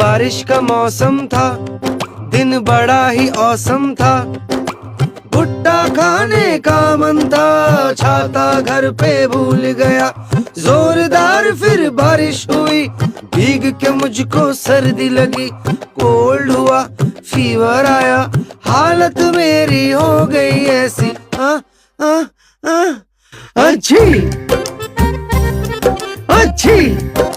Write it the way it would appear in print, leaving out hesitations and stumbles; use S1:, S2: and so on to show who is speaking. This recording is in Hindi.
S1: बारिश का मौसम था, दिन बड़ा ही औसम था। भुट्टा खाने का मन था, छाता घर पे भूल गया। जोरदार फिर बारिश हुई, भीग के मुझको सर्दी लगी। कोल्ड हुआ, फीवर आया, हालत मेरी हो गई ऐसी। अच्छी अच्छी